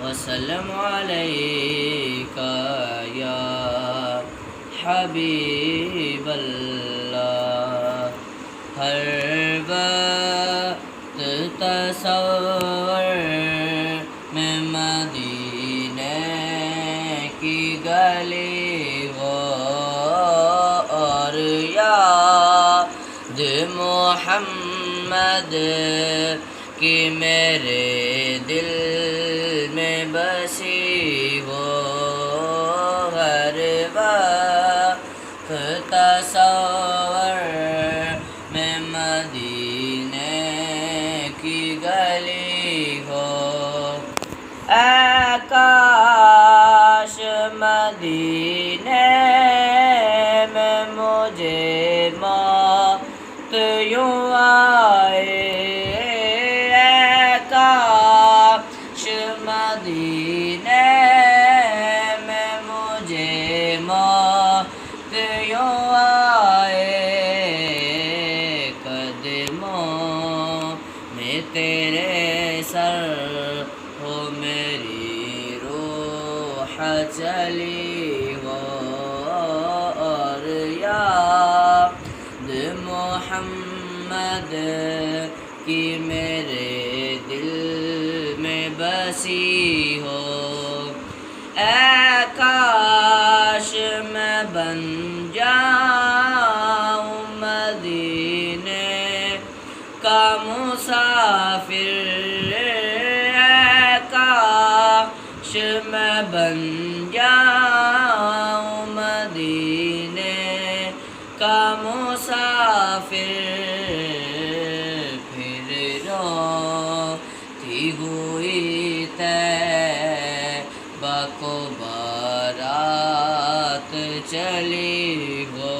وسلم عليك يا حبیب اللہ. ہر وقت تصور میں مدینے کی گلی ہو اور یاد محمد کی میرے دل میں بسی ہو. ہر وقت تصور میں مدینے کی گلی ہو. اے کاش مدینے میں مجھے موت یوں آئے. اے کاش مدینے میں مجھے موت یوں آئے. قدموں میں تیرے سر ہو میری روح چلی ہو اور یاد محمد کی میرے دل میں بسی ہو. اے کاش میں بن جاؤں مدینے کا مسافر. اے کاش میں بن جاؤں مدینے کا مسافر. پھر روتی ہوئی طیبہ کو بارات چلی ہو.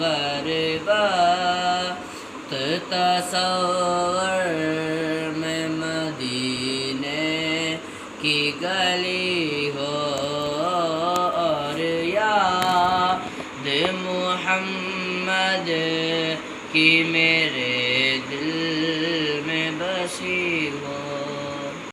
ہر وقت تصور میں مدینے کی گلی ہو اور یاد محمد کی میرے دل